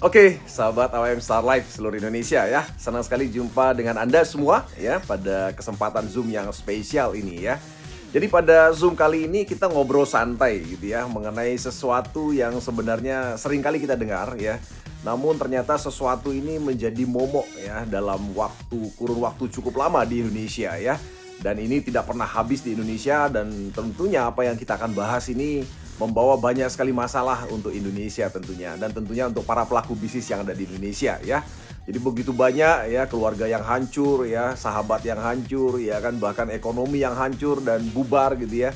Oke, sahabat AWM Star Life seluruh Indonesia ya. Senang sekali jumpa dengan Anda semua ya pada kesempatan Zoom yang spesial ini ya. Jadi pada Zoom kali ini kita ngobrol santai gitu ya mengenai sesuatu yang sebenarnya sering kali kita dengar ya. Namun ternyata sesuatu ini menjadi momok ya dalam kurun waktu cukup lama di Indonesia ya. Dan ini tidak pernah habis di Indonesia dan tentunya apa yang kita akan bahas ini membawa banyak sekali masalah untuk Indonesia tentunya dan tentunya untuk para pelaku bisnis yang ada di Indonesia ya. Jadi begitu banyak ya keluarga yang hancur ya, sahabat yang hancur ya kan, bahkan ekonomi yang hancur dan bubar gitu ya.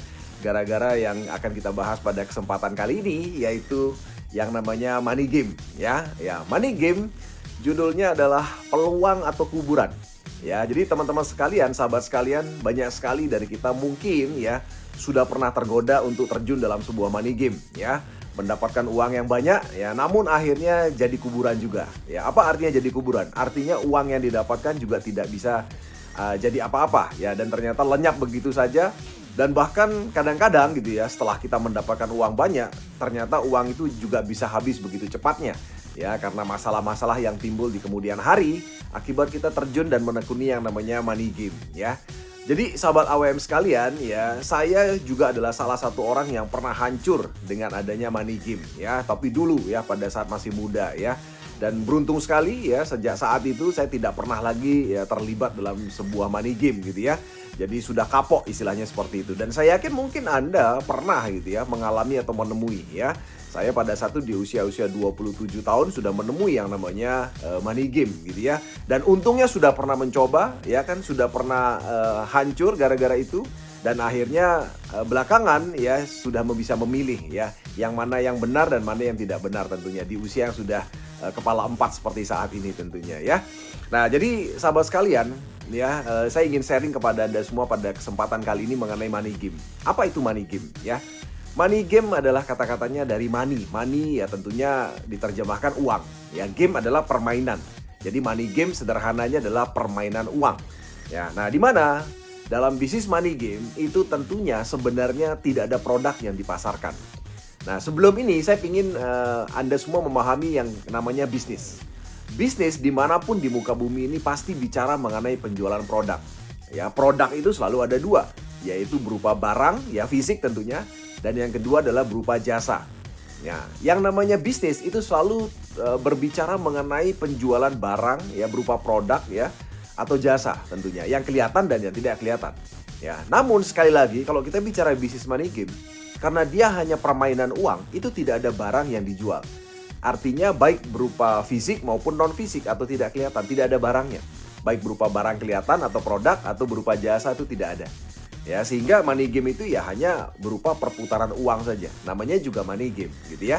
Gara-gara yang akan kita bahas pada kesempatan kali ini yaitu yang namanya money game ya. Ya, money game judulnya adalah peluang atau kuburan. Ya, jadi teman-teman sekalian, sahabat sekalian, banyak sekali dari kita mungkin ya sudah pernah tergoda untuk terjun dalam sebuah money game ya, mendapatkan uang yang banyak ya, namun akhirnya jadi kuburan juga. Ya, apa artinya jadi kuburan? Artinya uang yang didapatkan juga tidak bisa jadi apa-apa ya, dan ternyata lenyap begitu saja. Dan bahkan kadang-kadang gitu ya, setelah kita mendapatkan uang banyak, ternyata uang itu juga bisa habis begitu cepatnya. Ya, karena masalah-masalah yang timbul di kemudian hari akibat kita terjun dan menekuni yang namanya money game ya. Jadi sahabat AWM sekalian ya, saya juga adalah salah satu orang yang pernah hancur dengan adanya money game ya, tapi dulu ya pada saat masih muda ya. Dan beruntung sekali ya, sejak saat itu saya tidak pernah lagi ya terlibat dalam sebuah money game gitu ya. Jadi sudah kapok istilahnya seperti itu. Dan saya yakin mungkin Anda pernah gitu ya mengalami atau menemui ya. Saya pada saat itu di usia 27 tahun sudah menemui yang namanya money game gitu ya. Dan untungnya sudah pernah mencoba ya kan, sudah pernah hancur gara-gara itu. Dan akhirnya belakangan ya sudah bisa memilih ya yang mana yang benar dan mana yang tidak benar tentunya di usia yang sudah kepala 4 seperti saat ini tentunya ya. Nah, jadi sahabat sekalian ya, saya ingin sharing kepada Anda semua pada kesempatan kali ini mengenai money game. Apa itu money game ya? Money game adalah kata-katanya dari money. Money ya tentunya diterjemahkan uang. Ya, game adalah permainan. Jadi money game sederhananya adalah permainan uang. Ya, nah di mana dalam bisnis money game itu tentunya sebenarnya tidak ada produk yang dipasarkan. Nah, sebelum ini saya ingin Anda semua memahami yang namanya bisnis. Bisnis dimanapun di muka bumi ini pasti bicara mengenai penjualan produk. Ya, produk itu selalu ada dua, yaitu berupa barang, ya fisik tentunya, dan yang kedua adalah berupa jasa. Ya, yang namanya bisnis itu selalu berbicara mengenai penjualan barang, ya berupa produk, ya atau jasa tentunya, yang kelihatan dan yang tidak kelihatan. Ya, namun sekali lagi kalau kita bicara bisnis money game, karena dia hanya permainan uang, itu tidak ada barang yang dijual. Artinya baik berupa fisik maupun non fisik atau tidak kelihatan, tidak ada barangnya. Baik berupa barang kelihatan atau produk atau berupa jasa itu tidak ada. Ya, sehingga money game itu ya hanya berupa perputaran uang saja. Namanya juga money game gitu ya.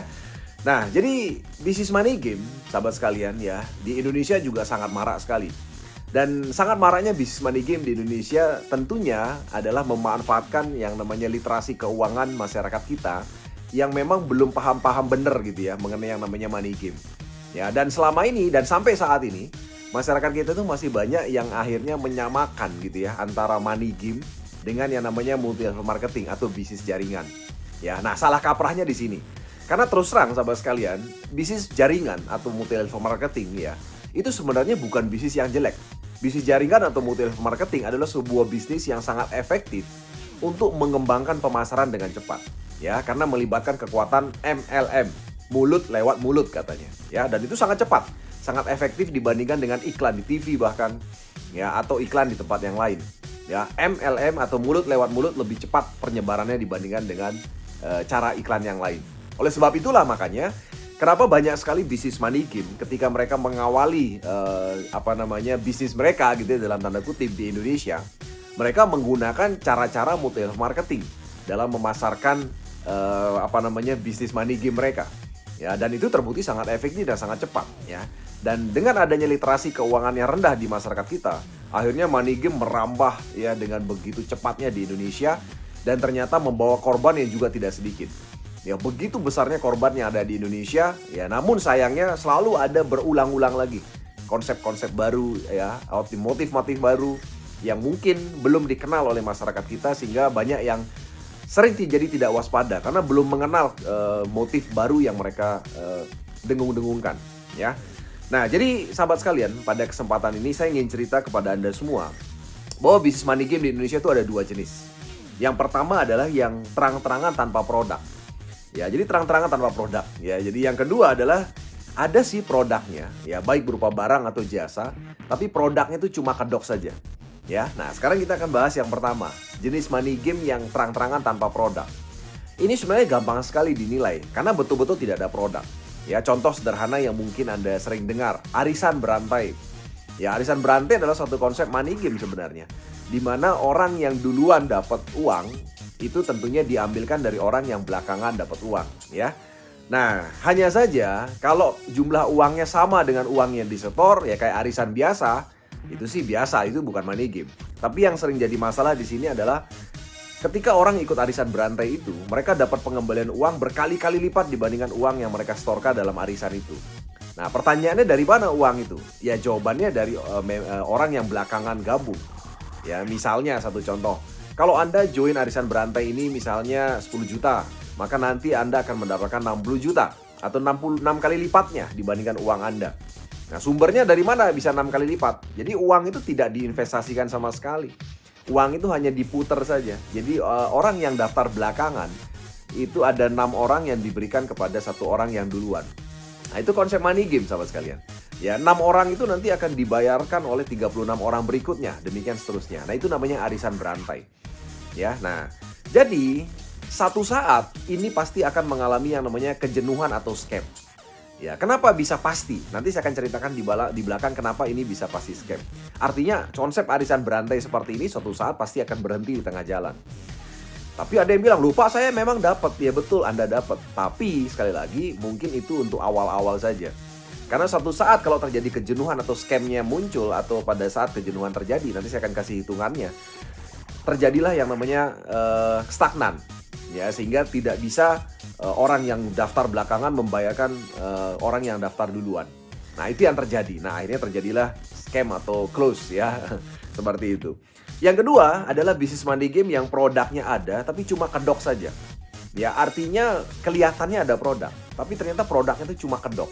Nah, jadi bisnis money game, sahabat sekalian ya, di Indonesia juga sangat marak sekali. Dan sangat maraknya bisnis money game di Indonesia tentunya adalah memanfaatkan yang namanya literasi keuangan masyarakat kita yang memang belum paham-paham bener gitu ya mengenai yang namanya money game. Ya, dan selama ini dan sampai saat ini masyarakat kita tuh masih banyak yang akhirnya menyamakan gitu ya antara money game dengan yang namanya multi level marketing atau bisnis jaringan. Ya, nah salah kaprahnya di sini. Karena terus terang sahabat sekalian, bisnis jaringan atau multi level marketing ya, itu sebenarnya bukan bisnis yang jelek. Bisnis jaringan atau multi level marketing adalah sebuah bisnis yang sangat efektif untuk mengembangkan pemasaran dengan cepat. Ya, karena melibatkan kekuatan MLM, mulut lewat mulut katanya. Ya, dan itu sangat cepat, sangat efektif dibandingkan dengan iklan di TV bahkan ya atau iklan di tempat yang lain. Ya, MLM atau mulut lewat mulut lebih cepat penyebarannya dibandingkan dengan cara iklan yang lain. Oleh sebab itulah makanya kenapa banyak sekali bisnis money game ketika mereka mengawali bisnis mereka gitu ya, dalam tanda kutip di Indonesia, mereka menggunakan cara-cara multi level marketing dalam memasarkan bisnis money game mereka. Ya, dan itu terbukti sangat efektif dan sangat cepat ya. Dan dengan adanya literasi keuangan yang rendah di masyarakat kita, akhirnya money game merambah ya dengan begitu cepatnya di Indonesia dan ternyata membawa korban yang juga tidak sedikit. Ya, begitu besarnya korban yang ada di Indonesia, ya namun sayangnya selalu ada berulang-ulang lagi konsep-konsep baru ya, motif-motif baru yang mungkin belum dikenal oleh masyarakat kita sehingga banyak yang sering jadi tidak waspada karena belum mengenal motif baru yang mereka dengung-dengungkan. ya. Nah, jadi sahabat sekalian, pada kesempatan ini saya ingin cerita kepada Anda semua bahwa bisnis money game di Indonesia itu ada dua jenis. Yang pertama adalah yang terang-terangan tanpa produk. Ya, jadi terang-terangan tanpa produk. Ya, jadi yang kedua adalah ada sih produknya, ya baik berupa barang atau jasa, tapi produknya itu cuma kedok saja. Ya, nah sekarang kita akan bahas yang pertama, jenis money game yang terang-terangan tanpa produk. Ini sebenarnya gampang sekali dinilai karena betul-betul tidak ada produk. Ya, contoh sederhana yang mungkin Anda sering dengar, arisan berantai. Ya, arisan berantai adalah suatu konsep money game sebenarnya, di mana orang yang duluan dapat uang itu tentunya diambilkan dari orang yang belakangan dapat uang, ya. Nah, hanya saja kalau jumlah uangnya sama dengan uang yang disetor, ya kayak arisan biasa, itu sih biasa, itu bukan money game. Tapi yang sering jadi masalah di sini adalah ketika orang ikut arisan berantai itu, mereka dapat pengembalian uang berkali-kali lipat dibandingkan uang yang mereka setorkan dalam arisan itu. Nah, pertanyaannya dari mana uang itu? Ya jawabannya dari orang yang belakangan gabung. Ya, misalnya satu contoh. Kalau Anda join arisan berantai ini misalnya 10 juta, maka nanti Anda akan mendapatkan 60 juta atau 66 kali lipatnya dibandingkan uang Anda. Nah, sumbernya dari mana bisa 6 kali lipat? Jadi uang itu tidak diinvestasikan sama sekali. Uang itu hanya diputer saja. Jadi orang yang daftar belakangan itu ada 6 orang yang diberikan kepada satu orang yang duluan. Nah, itu konsep money game sahabat sekalian. Ya, 6 orang itu nanti akan dibayarkan oleh 36 orang berikutnya, demikian seterusnya. Nah, itu namanya arisan berantai. Ya, nah, jadi satu saat ini pasti akan mengalami yang namanya kejenuhan atau scam. Ya, kenapa bisa pasti? Nanti saya akan ceritakan di belakang kenapa ini bisa pasti scam. Artinya konsep arisan berantai seperti ini suatu saat pasti akan berhenti di tengah jalan. Tapi ada yang bilang, lupa saya memang dapat. Ya betul, Anda dapat. Tapi sekali lagi mungkin itu untuk awal-awal saja. Karena suatu saat kalau terjadi kejenuhan atau scamnya muncul, atau pada saat kejenuhan terjadi, nanti saya akan kasih hitungannya, terjadilah yang namanya stagnan. Ya, sehingga tidak bisa orang yang daftar belakangan membayarkan orang yang daftar duluan. Nah, itu yang terjadi. Nah, akhirnya terjadilah scam atau close ya. Seperti itu. Yang kedua adalah bisnis money game yang produknya ada tapi cuma kedok saja. Ya, artinya kelihatannya ada produk, tapi ternyata produknya itu cuma kedok.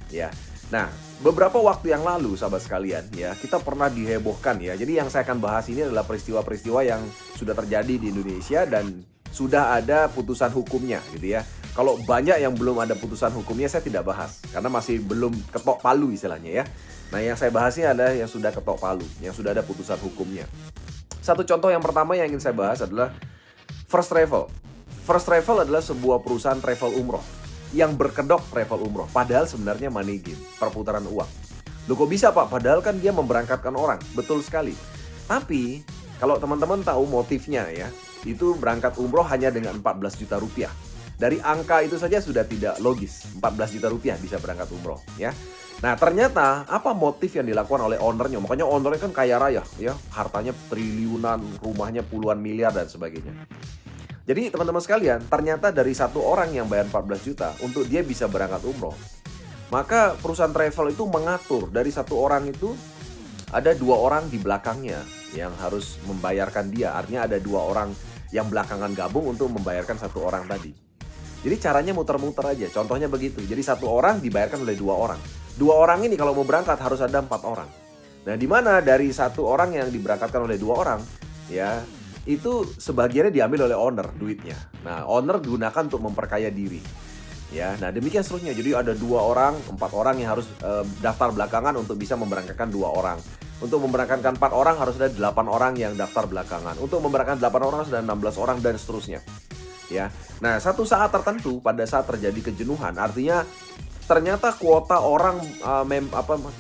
Ya. Nah, beberapa waktu yang lalu sahabat sekalian ya, kita pernah dihebohkan ya. Jadi yang saya akan bahas ini adalah peristiwa-peristiwa yang sudah terjadi di Indonesia dan sudah ada putusan hukumnya gitu ya. Kalau banyak yang belum ada putusan hukumnya saya tidak bahas karena masih belum ketok palu istilahnya ya. Nah, yang saya bahas ini adalah yang sudah ketok palu, yang sudah ada putusan hukumnya. Satu contoh yang pertama yang ingin saya bahas adalah First Travel. First Travel adalah sebuah perusahaan travel umroh yang berkedok travel umroh. Padahal sebenarnya money game, perputaran uang. Loh kok bisa Pak? Padahal kan dia memberangkatkan orang. Betul sekali. Tapi kalau teman-teman tahu motifnya ya, itu berangkat umroh hanya dengan 14 juta rupiah. Dari angka itu saja sudah tidak logis. 14 juta rupiah bisa berangkat umroh ya. Nah, ternyata apa motif yang dilakukan oleh ownernya? Makanya ownernya kan kaya raya ya, hartanya triliunan, rumahnya puluhan miliar dan sebagainya. Jadi teman-teman sekalian, ternyata dari satu orang yang bayar 14 juta untuk dia bisa berangkat umroh, maka perusahaan travel itu mengatur dari satu orang itu ada 2 orang di belakangnya yang harus membayarkan dia. Artinya ada 2 orang yang belakangan gabung untuk membayarkan satu orang tadi. Jadi caranya muter-muter aja. Contohnya begitu. Jadi satu orang dibayarkan oleh 2 orang. 2 orang ini kalau mau berangkat harus ada 4 orang. Nah, di mana dari satu orang yang diberangkatkan oleh 2 orang, ya itu sebagiannya diambil oleh owner duitnya. Nah, owner digunakan untuk memperkaya diri. Ya, nah demikian seterusnya. Jadi ada 2 orang, 4 orang yang harus daftar belakangan untuk bisa memberangkatkan 2 orang. Untuk memberangkatkan 4 orang harus ada 8 orang yang daftar belakangan. Untuk memberangkatkan 8 orang harus ada 16 orang dan seterusnya. Ya. Nah, satu saat tertentu pada saat terjadi kejenuhan, artinya ternyata kuota orang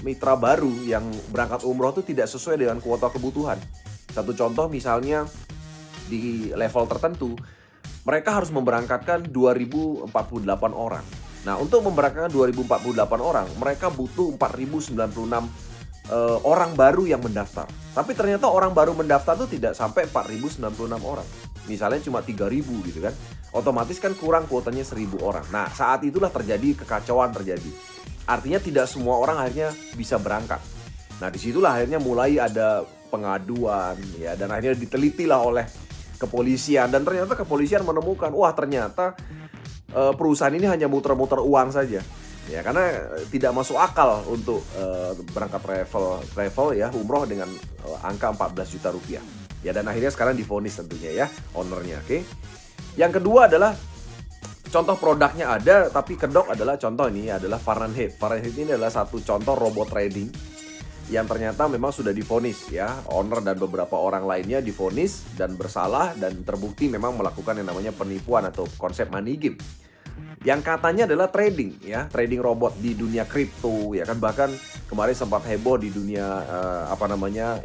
mitra baru yang berangkat umroh itu tidak sesuai dengan kuota kebutuhan. Satu contoh misalnya di level tertentu mereka harus memberangkatkan 2048 orang. Nah, untuk memberangkatkan 2048 orang, mereka butuh 4096 orang baru yang mendaftar. Tapi ternyata orang baru mendaftar itu tidak sampai 4096 orang. Misalnya cuma 3000 gitu kan. Otomatis kan kurang kuotanya 1000 orang. Nah, saat itulah terjadi kekacauan terjadi. Artinya tidak semua orang akhirnya bisa berangkat. Nah, disitulah akhirnya mulai ada pengaduan ya, dan akhirnya ditelitilah oleh kepolisian, dan ternyata kepolisian menemukan, wah ternyata perusahaan ini hanya muter-muter uang saja. Ya, karena tidak masuk akal untuk berangkat travel ya umroh dengan angka 14 juta rupiah. Ya, dan akhirnya sekarang divonis tentunya ya ownernya. Oke. Yang kedua adalah contoh produknya ada, tapi kedok adalah contoh ini adalah Fahrenheit. Fahrenheit ini adalah satu contoh robot trading yang ternyata memang sudah divonis ya, owner dan beberapa orang lainnya divonis dan bersalah dan terbukti memang melakukan yang namanya penipuan atau konsep money game. Yang katanya adalah trading ya, trading robot di dunia kripto ya kan, bahkan kemarin sempat heboh di dunia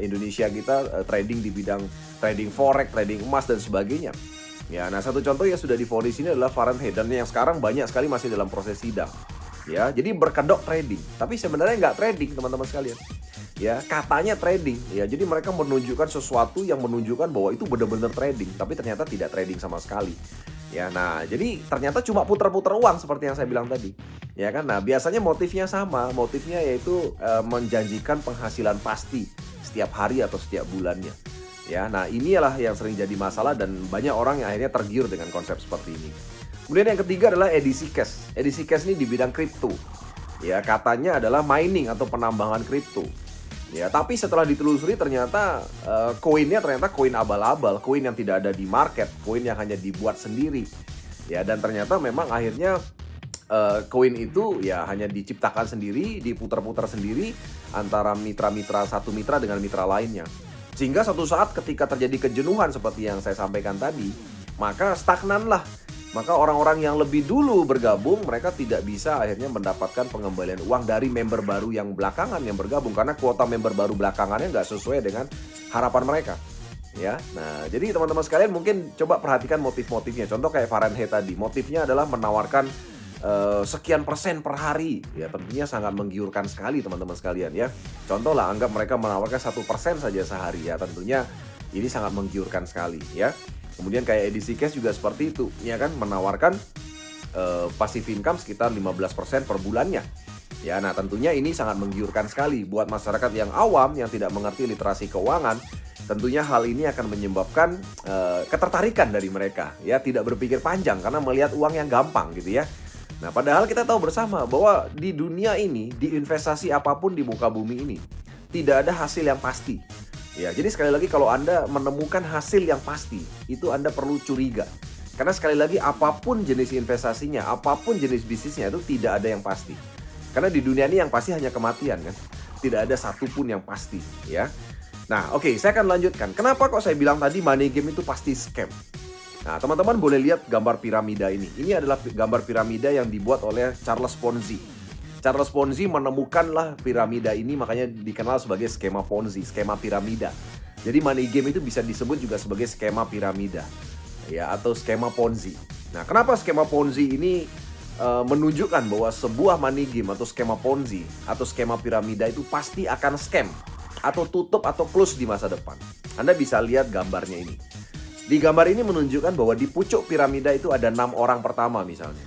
Indonesia kita trading di bidang trading forex, trading emas dan sebagainya. Ya, nah satu contoh yang sudah divonis ini adalah Fahrenheit dan yang sekarang banyak sekali masih dalam proses sidang. Ya, jadi berkedok trading, tapi sebenarnya nggak trading teman-teman sekalian. Ya, katanya trading. Ya, jadi mereka menunjukkan sesuatu yang menunjukkan bahwa itu benar-benar trading, tapi ternyata tidak trading sama sekali. Ya, nah jadi ternyata cuma putar-putar uang seperti yang saya bilang tadi. Ya kan, nah biasanya motifnya sama, motifnya yaitu menjanjikan penghasilan pasti setiap hari atau setiap bulannya. Ya, nah inilah yang sering jadi masalah dan banyak orang yang akhirnya tergiur dengan konsep seperti ini. Kemudian yang ketiga adalah edisi cash. Edisi cash ini di bidang kripto. Ya, katanya adalah mining atau penambangan kripto. Ya, tapi setelah ditelusuri ternyata koinnya ternyata koin abal-abal, koin yang tidak ada di market, koin yang hanya dibuat sendiri. Ya, dan ternyata memang akhirnya koin itu ya hanya diciptakan sendiri, diputar-putar sendiri antara mitra-mitra, satu mitra dengan mitra lainnya. Sehingga suatu saat ketika terjadi kejenuhan seperti yang saya sampaikan tadi, maka stagnanlah. Maka orang-orang yang lebih dulu bergabung, mereka tidak bisa akhirnya mendapatkan pengembalian uang dari member baru yang belakangan yang bergabung. Karena kuota member baru belakangannya nggak sesuai dengan harapan mereka. Ya, nah jadi teman-teman sekalian mungkin coba perhatikan motif-motifnya. Contoh kayak Fahrenheit tadi, motifnya adalah menawarkan sekian persen per hari. Ya, tentunya sangat menggiurkan sekali teman-teman sekalian ya. Contoh lah, anggap mereka menawarkan 1% saja sehari ya. Tentunya ini sangat menggiurkan sekali ya. Kemudian kayak edisi cash juga seperti itu, ya kan, menawarkan passive income sekitar 15% per bulannya. Ya, nah tentunya ini sangat menggiurkan sekali buat masyarakat yang awam yang tidak mengerti literasi keuangan. Tentunya hal ini akan menyebabkan ketertarikan dari mereka, ya, tidak berpikir panjang karena melihat uang yang gampang gitu ya. Nah, padahal kita tahu bersama bahwa di dunia ini, di investasi apapun di muka bumi ini, tidak ada hasil yang pasti. Ya, jadi sekali lagi kalau Anda menemukan hasil yang pasti, itu Anda perlu curiga. Karena sekali lagi apapun jenis investasinya, apapun jenis bisnisnya itu tidak ada yang pasti. Karena di dunia ini yang pasti hanya kematian kan. Tidak ada satupun yang pasti ya. Nah, oke, saya akan lanjutkan. Kenapa kok saya bilang tadi money game itu pasti scam? Nah, teman-teman boleh lihat gambar piramida ini. Ini adalah gambar piramida yang dibuat oleh Charles Ponzi. Charles Ponzi menemukanlah piramida ini, makanya dikenal sebagai skema Ponzi, skema piramida. Jadi money game itu bisa disebut juga sebagai skema piramida, ya, atau skema Ponzi. Nah, kenapa skema Ponzi ini menunjukkan bahwa sebuah money game atau skema Ponzi atau skema piramida itu pasti akan scam atau tutup atau close di masa depan? Anda bisa lihat gambarnya ini. Di gambar ini menunjukkan bahwa di pucuk piramida itu ada 6 orang pertama misalnya.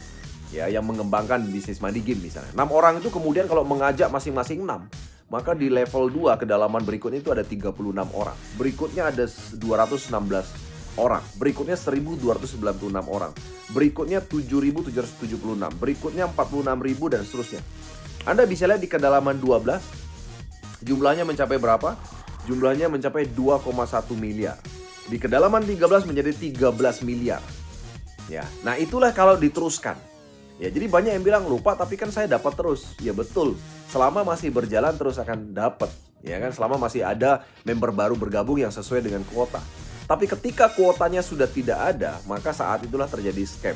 Ya, yang mengembangkan bisnis money game misalnya. 6 orang itu kemudian kalau mengajak masing-masing 6, maka di level 2 kedalaman berikutnya itu ada 36 orang. Berikutnya ada 216 orang. Berikutnya 1296 orang. Berikutnya 7776. Berikutnya 46000 dan seterusnya. Anda bisa lihat di kedalaman 12 jumlahnya mencapai berapa? Jumlahnya mencapai 2,1 miliar. Di kedalaman 13 menjadi 13 miliar. Ya, nah itulah kalau diteruskan. Ya, jadi banyak yang bilang lupa tapi kan saya dapat terus. Ya betul, selama masih berjalan terus akan dapat. Ya kan, selama masih ada member baru bergabung yang sesuai dengan kuota. Tapi ketika kuotanya sudah tidak ada, maka saat itulah terjadi scam.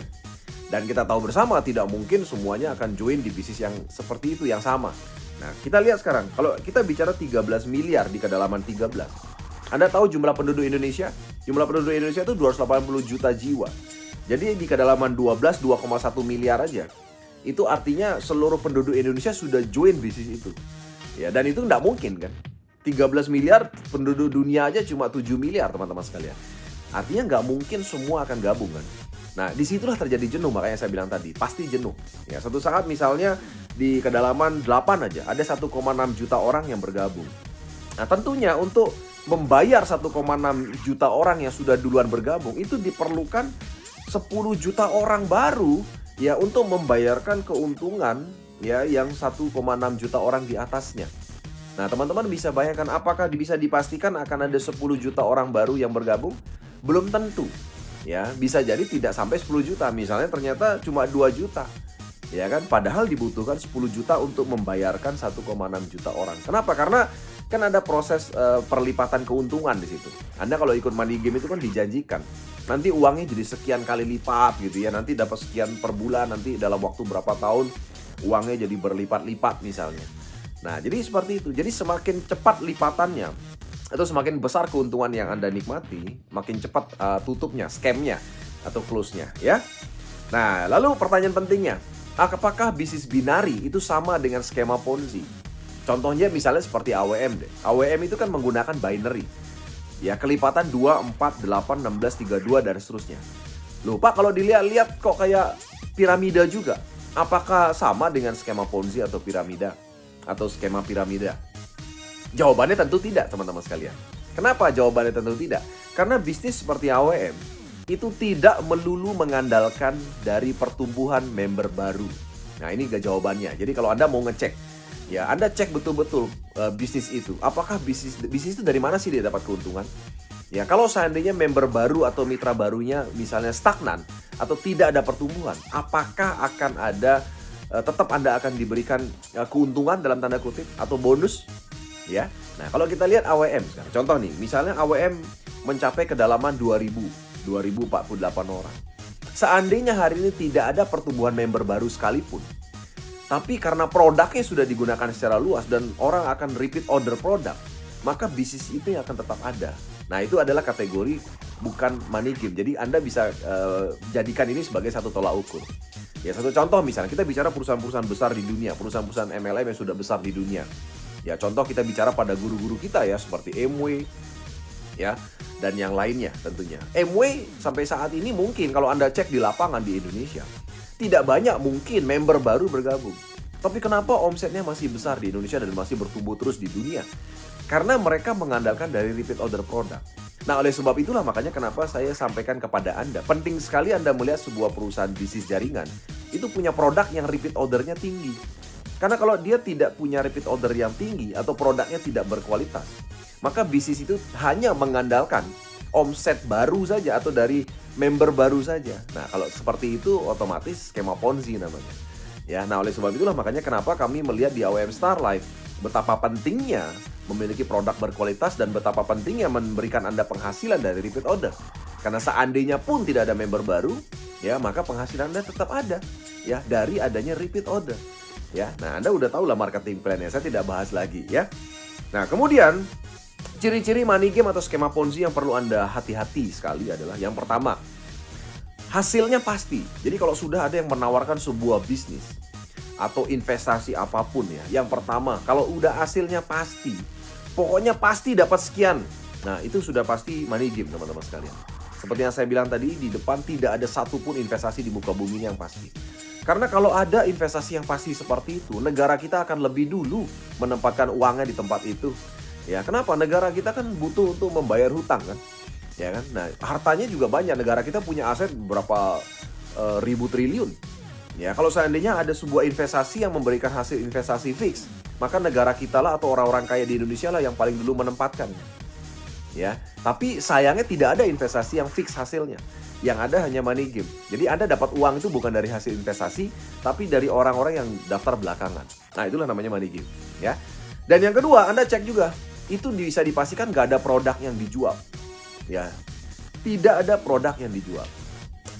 Dan kita tahu bersama tidak mungkin semuanya akan join di bisnis yang seperti itu, yang sama. Nah, kita lihat sekarang, kalau kita bicara 13 miliar di kedalaman 13. Anda tahu jumlah penduduk Indonesia? Jumlah penduduk Indonesia itu 280 juta jiwa. Jadi di kedalaman 12, 2,1 miliar aja. Itu artinya seluruh penduduk Indonesia sudah join bisnis itu. Ya, dan itu nggak mungkin kan. 13 miliar penduduk dunia aja cuma 7 miliar teman-teman sekalian. Artinya nggak mungkin semua akan gabung kan. Nah, disitulah terjadi jenuh, makanya saya bilang tadi, pasti jenuh. Ya, suatu saat misalnya di kedalaman 8 aja, ada 1,6 juta orang yang bergabung. Nah, tentunya untuk membayar 1,6 juta orang yang sudah duluan bergabung, itu diperlukan 10 juta orang baru ya untuk membayarkan keuntungan ya yang 1,6 juta orang di atasnya. Nah, teman-teman bisa bayangkan apakah bisa dipastikan akan ada 10 juta orang baru yang bergabung? Belum tentu. Ya, bisa jadi tidak sampai 10 juta. Misalnya ternyata cuma 2 juta. Ya kan, padahal dibutuhkan 10 juta untuk membayarkan 1,6 juta orang. Kenapa? Karena kan ada proses perlipatan keuntungan di situ. Anda kalau ikut money game itu kan dijanjikan nanti uangnya jadi sekian kali lipat gitu ya. Nanti dapat sekian per bulan, nanti dalam waktu berapa tahun uangnya jadi berlipat-lipat misalnya. Nah, jadi seperti itu. Jadi semakin cepat lipatannya atau semakin besar keuntungan yang Anda nikmati, makin cepat tutupnya, scam-nya atau close-nya ya. Nah, lalu pertanyaan pentingnya, apakah bisnis binari itu sama dengan skema Ponzi? Contohnya misalnya seperti AWM deh. AWM itu kan menggunakan binary. Ya, kelipatan 2, 4, 8, 16, 32 dan seterusnya. Loh, Pak, kalau dilihat-lihat kok kayak piramida juga. Apakah sama dengan skema Ponzi atau piramida? Atau skema piramida? Jawabannya tentu tidak, teman-teman sekalian. Kenapa jawabannya tentu tidak? Karena bisnis seperti AWM itu tidak melulu mengandalkan dari pertumbuhan member baru. Nah, ini jawabannya. Jadi kalau Anda mau ngecek, ya Anda cek betul-betul bisnis itu. Apakah bisnis itu dari mana sih dia dapat keuntungan? Ya, kalau seandainya member baru atau mitra barunya misalnya stagnan atau tidak ada pertumbuhan, apakah akan ada tetap Anda akan diberikan keuntungan dalam tanda kutip atau bonus? Ya. Nah, kalau kita lihat AWM sekarang, contoh nih, misalnya AWM mencapai kedalaman 2048 orang. Seandainya hari ini tidak ada pertumbuhan member baru sekalipun, tapi karena produknya sudah digunakan secara luas dan orang akan repeat order produk, maka bisnis itu yang akan tetap ada. Nah, itu adalah kategori bukan money game. Jadi Anda bisa jadikan ini sebagai satu tolak ukur. Ya, satu contoh misalnya kita bicara perusahaan-perusahaan besar di dunia, perusahaan-perusahaan MLM yang sudah besar di dunia. Ya, contoh kita bicara pada guru-guru kita ya, seperti Amway, ya, dan yang lainnya tentunya. Amway sampai saat ini mungkin kalau Anda cek di lapangan di Indonesia, tidak banyak mungkin member baru bergabung. Tapi kenapa omsetnya masih besar di Indonesia dan masih bertumbuh terus di dunia? Karena mereka mengandalkan dari repeat order produk. Nah, oleh sebab itulah makanya kenapa saya sampaikan kepada Anda, penting sekali Anda melihat sebuah perusahaan bisnis jaringan itu punya produk yang repeat ordernya tinggi. Karena kalau dia tidak punya repeat order yang tinggi atau produknya tidak berkualitas, maka bisnis itu hanya mengandalkan omset baru saja atau dari member baru saja. Nah, kalau seperti itu otomatis skema Ponzi namanya. Ya, nah oleh sebab itulah makanya kenapa kami melihat di AWM Star Life betapa pentingnya memiliki produk berkualitas dan betapa pentingnya memberikan Anda penghasilan dari repeat order. Karena seandainya pun tidak ada member baru, ya maka penghasilan Anda tetap ada ya dari adanya repeat order. Ya, nah Anda udah tahu lah marketing plan-nya, saya tidak bahas lagi ya. Nah, kemudian ciri-ciri money game atau skema Ponzi yang perlu Anda hati-hati sekali adalah yang pertama, hasilnya pasti. Jadi kalau sudah ada yang menawarkan sebuah bisnis atau investasi apapun ya, yang pertama kalau udah hasilnya pasti, pokoknya pasti dapat sekian. Nah, itu sudah pasti money game, teman-teman sekalian. Seperti yang saya bilang tadi di depan, tidak ada satupun investasi di muka bumi ini yang pasti. Karena kalau ada investasi yang pasti seperti itu, negara kita akan lebih dulu menempatkan uangnya di tempat itu. Ya, kenapa? Negara kita kan butuh untuk membayar hutang kan. Ya kan? Nah, hartanya juga banyak. Negara kita punya aset berapa ribu triliun. Ya, kalau seandainya ada sebuah investasi yang memberikan hasil investasi fix, maka negara kita lah atau orang-orang kaya di Indonesia lah yang paling dulu menempatkan. Ya, tapi sayangnya tidak ada investasi yang fix hasilnya. Yang ada hanya money game. Jadi Anda dapat uang itu bukan dari hasil investasi, tapi dari orang-orang yang daftar belakangan. Nah, itulah namanya money game. Ya. Dan yang kedua, Anda cek juga, itu bisa dipastikan nggak ada produk yang dijual. Ya, tidak ada produk yang dijual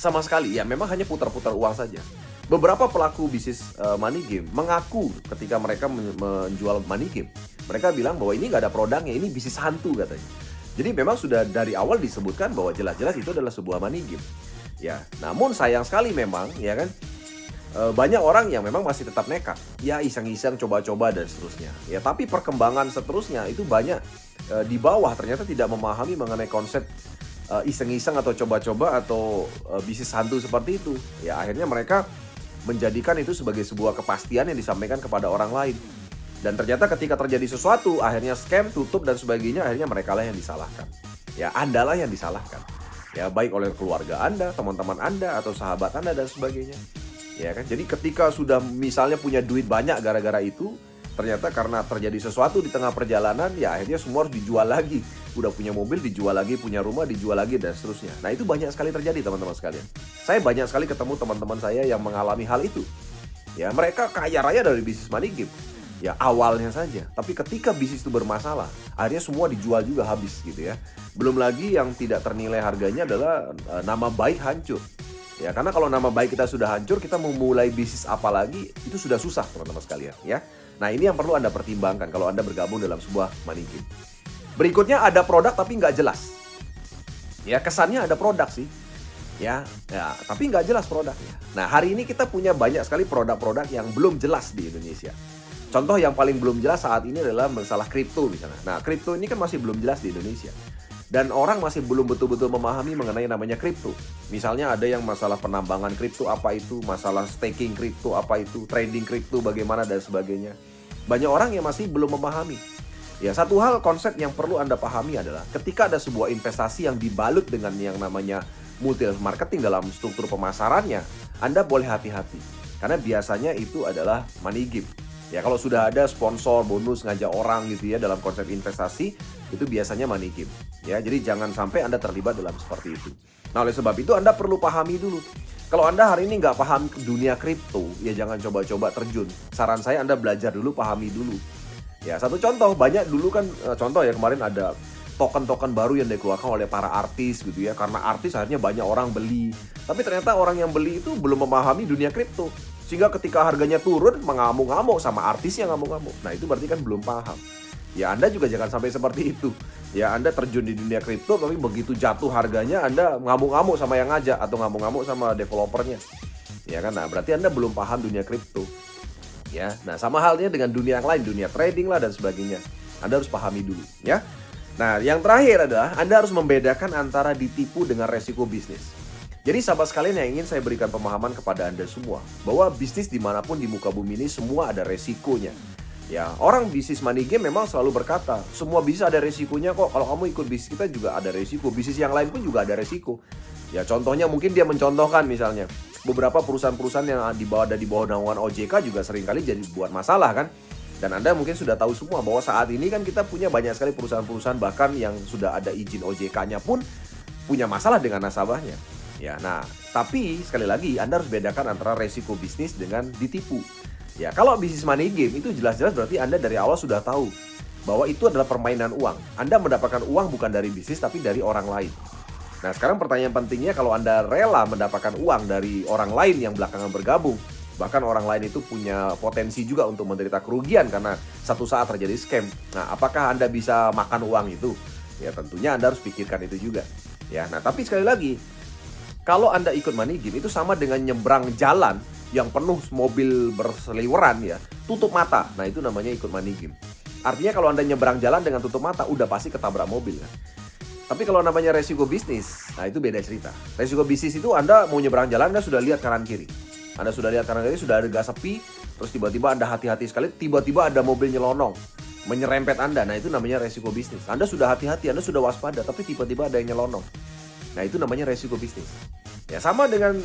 sama sekali. Ya, memang hanya putar-putar uang saja. Beberapa pelaku bisnis money game mengaku ketika mereka menjual money game, mereka bilang bahwa ini nggak ada produknya, ini bisnis hantu katanya. Jadi memang sudah dari awal disebutkan bahwa jelas-jelas itu adalah sebuah money game. Ya, namun sayang sekali memang, ya kan, banyak orang yang memang masih tetap nekat. Ya, iseng-iseng, coba-coba dan seterusnya. Ya, tapi perkembangan seterusnya itu banyak di bawah ternyata tidak memahami mengenai konsep iseng-iseng atau coba-coba atau bisnis hantu seperti itu. Ya, akhirnya mereka menjadikan itu sebagai sebuah kepastian yang disampaikan kepada orang lain. Dan ternyata ketika terjadi sesuatu, akhirnya scam, tutup dan sebagainya, akhirnya mereka lah yang disalahkan. Ya, Anda lah yang disalahkan. Ya, baik oleh keluarga Anda, teman-teman Anda, atau sahabat Anda dan sebagainya. Ya kan? Jadi ketika sudah misalnya punya duit banyak gara-gara itu, ternyata karena terjadi sesuatu di tengah perjalanan, ya akhirnya semua harus dijual lagi. Udah punya mobil dijual lagi, punya rumah dijual lagi, dan seterusnya. Nah itu banyak sekali terjadi teman-teman sekalian. Saya banyak sekali ketemu teman-teman saya yang mengalami hal itu. Ya mereka kaya raya dari bisnis money game. Ya awalnya saja, tapi ketika bisnis itu bermasalah, akhirnya semua dijual juga habis gitu ya. Belum lagi yang tidak ternilai harganya adalah nama baik hancur. Ya karena kalau nama baik kita sudah hancur, kita mau mulai bisnis apa lagi itu sudah susah teman-teman sekalian ya. Nah ini yang perlu Anda pertimbangkan kalau Anda bergabung dalam sebuah money game. Berikutnya ada produk tapi nggak jelas. Ya kesannya ada produk sih. Ya, tapi nggak jelas produknya. Nah hari ini kita punya banyak sekali produk-produk yang belum jelas di Indonesia. Contoh yang paling belum jelas saat ini adalah masalah kripto misalnya. Nah, kripto ini kan masih belum jelas di Indonesia. Dan orang masih belum betul-betul memahami mengenai namanya kripto. Misalnya ada yang masalah penambangan kripto apa itu, masalah staking kripto apa itu, trading kripto bagaimana dan sebagainya. Banyak orang yang masih belum memahami. Ya, satu hal konsep yang perlu Anda pahami adalah ketika ada sebuah investasi yang dibalut dengan yang namanya multi marketing dalam struktur pemasarannya, Anda boleh hati-hati. Karena biasanya itu adalah money game. Ya kalau sudah ada sponsor, bonus, ngajak orang gitu ya dalam konsep investasi, itu biasanya money game. Ya, jadi jangan sampai Anda terlibat dalam seperti itu. Nah oleh sebab itu Anda perlu pahami dulu. Kalau Anda hari ini nggak paham dunia kripto, ya jangan coba-coba terjun. Saran saya Anda belajar dulu, pahami dulu. Ya satu contoh, banyak dulu kan contoh ya kemarin ada token-token baru yang dikeluarkan oleh para artis gitu ya. Karena artis akhirnya banyak orang beli. Tapi ternyata orang yang beli itu belum memahami dunia kripto. Sehingga ketika harganya turun, mengamuk-ngamuk sama artis yang ngamuk-ngamuk. Nah itu berarti kan belum paham. Ya Anda juga jangan sampai seperti itu. Ya Anda terjun di dunia kripto, tapi begitu jatuh harganya Anda ngamuk-ngamuk sama yang ngajak atau ngamuk-ngamuk sama developernya. Ya kan, nah berarti Anda belum paham dunia kripto. Ya, nah sama halnya dengan dunia yang lain, dunia trading lah dan sebagainya. Anda harus pahami dulu ya. Nah yang terakhir adalah Anda harus membedakan antara ditipu dengan resiko bisnis. Jadi sahabat sekalian yang ingin saya berikan pemahaman kepada Anda semua, bahwa bisnis dimanapun di muka bumi ini semua ada resikonya. Ya, orang bisnis money game memang selalu berkata, semua bisnis ada resikonya kok. Kalau kamu ikut bisnis kita juga ada resiko. Bisnis yang lain pun juga ada resiko. Ya, contohnya mungkin dia mencontohkan misalnya, beberapa perusahaan-perusahaan yang di bawah naungan OJK juga seringkali jadi buat masalah kan. Dan Anda mungkin sudah tahu semua bahwa saat ini kan kita punya banyak sekali perusahaan-perusahaan bahkan yang sudah ada izin OJK-nya pun punya masalah dengan nasabahnya. Ya, nah, tapi sekali lagi Anda harus bedakan antara resiko bisnis dengan ditipu. Ya, kalau bisnis money game itu jelas-jelas berarti Anda dari awal sudah tahu bahwa itu adalah permainan uang. Anda mendapatkan uang bukan dari bisnis tapi dari orang lain. Nah, sekarang pertanyaan pentingnya kalau Anda rela mendapatkan uang dari orang lain yang belakangan bergabung, bahkan orang lain itu punya potensi juga untuk menderita kerugian karena satu saat terjadi scam. Nah, apakah Anda bisa makan uang itu? Ya, tentunya Anda harus pikirkan itu juga. Ya, nah tapi sekali lagi, kalau Anda ikut money game itu sama dengan nyebrang jalan yang penuh mobil berseliweran ya, tutup mata. Nah itu namanya ikut money game. Artinya kalau Anda nyebrang jalan dengan tutup mata, udah pasti ketabrak mobil kan. Tapi kalau namanya resiko bisnis, nah itu beda cerita. Resiko bisnis itu Anda mau nyebrang jalan, Anda sudah lihat kanan kiri. Anda sudah lihat kanan kiri, sudah ada gas sepi, terus tiba-tiba Anda hati-hati sekali, tiba-tiba ada mobil nyelonong, menyerempet Anda. Nah itu namanya resiko bisnis. Anda sudah hati-hati, Anda sudah waspada, tapi tiba-tiba ada yang nyelonong. Nah itu namanya resiko bisnis. Ya sama dengan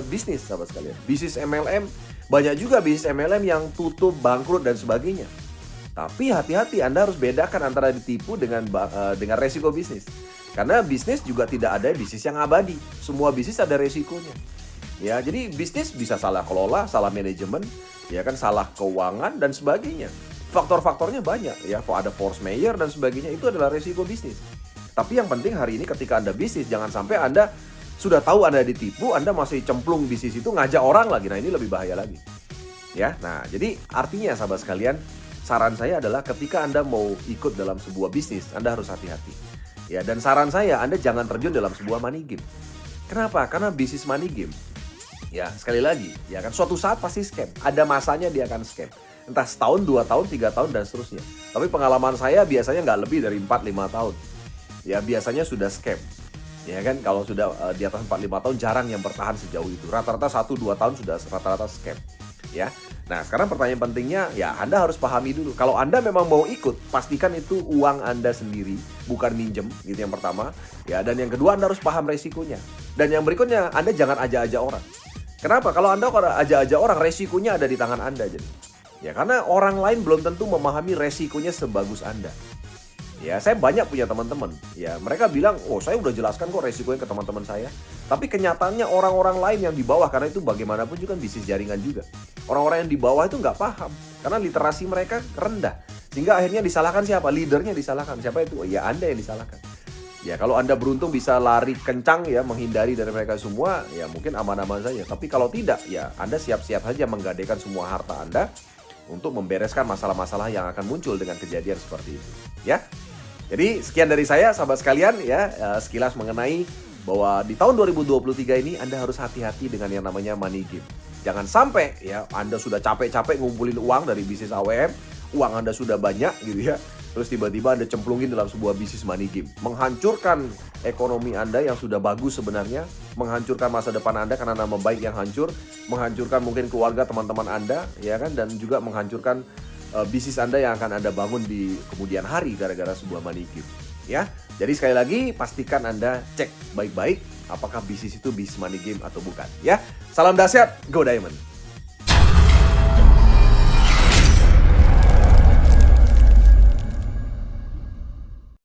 bisnis sahabat sekalian. Bisnis MLM, banyak juga bisnis MLM yang tutup, bangkrut dan sebagainya. Tapi hati-hati, Anda harus bedakan antara ditipu dengan resiko bisnis. Karena bisnis juga tidak ada bisnis yang abadi. Semua bisnis ada resikonya. Ya, jadi bisnis bisa salah kelola, salah manajemen, ya kan, salah keuangan dan sebagainya. Faktor-faktornya banyak ya, ada force majeure dan sebagainya, itu adalah resiko bisnis. Tapi yang penting hari ini ketika Anda bisnis, jangan sampai Anda sudah tahu Anda ditipu, Anda masih cemplung bisnis itu ngajak orang lagi. Nah ini lebih bahaya lagi. Ya, nah jadi artinya sahabat sekalian, saran saya adalah ketika Anda mau ikut dalam sebuah bisnis, Anda harus hati-hati. Ya, dan saran saya Anda jangan terjun dalam sebuah money game. Kenapa? Karena bisnis money game, ya sekali lagi, ya kan suatu saat pasti scam. Ada masanya dia akan scam. Entah setahun, 2 tahun, 3 tahun dan seterusnya. Tapi pengalaman saya biasanya nggak lebih dari 4-5 tahun. Ya biasanya sudah scam. Ya kan, kalau sudah di atas 4-5 tahun jarang yang bertahan sejauh itu. Rata-rata 1-2 tahun sudah rata-rata scam. Ya. Nah, sekarang pertanyaan pentingnya ya Anda harus pahami dulu. Kalau Anda memang mau ikut, pastikan itu uang Anda sendiri, bukan minjem, gitu yang pertama. Ya, dan yang kedua Anda harus paham resikonya. Dan yang berikutnya, Anda jangan ajak-ajak orang. Kenapa? Kalau Anda ajak-ajak orang, resikonya ada di tangan Anda jadi. Ya, karena orang lain belum tentu memahami resikonya sebagus Anda. Ya, saya banyak punya teman-teman. Ya, mereka bilang, oh saya udah jelaskan kok resikonya ke teman-teman saya. Tapi kenyataannya orang-orang lain yang di bawah, karena itu bagaimanapun juga kan bisnis jaringan juga. Orang-orang yang di bawah itu nggak paham, karena literasi mereka rendah. Sehingga akhirnya disalahkan siapa? Leadernya disalahkan. Siapa itu? Ya Anda yang disalahkan. Ya, kalau Anda beruntung bisa lari kencang ya, menghindari dari mereka semua, ya mungkin aman-aman saja. Tapi kalau tidak, ya Anda siap-siap saja menggadaikan semua harta Anda untuk membereskan masalah-masalah yang akan muncul dengan kejadian seperti itu. Ya. Jadi sekian dari saya sahabat sekalian ya, sekilas mengenai bahwa di tahun 2023 ini Anda harus hati-hati dengan yang namanya money game. Jangan sampai ya Anda sudah capek-capek ngumpulin uang dari bisnis AWM, uang Anda sudah banyak gitu ya, terus tiba-tiba Anda cemplungin dalam sebuah bisnis money game. Menghancurkan ekonomi Anda yang sudah bagus sebenarnya, menghancurkan masa depan Anda karena nama baik yang hancur, menghancurkan mungkin keluarga teman-teman Anda ya kan, dan juga menghancurkan bisnis Anda yang akan Anda bangun di kemudian hari gara-gara sebuah money game. Ya, jadi sekali lagi pastikan Anda cek baik-baik apakah bisnis itu bisnis money game atau bukan. Ya, salam dahsyat, go Diamond.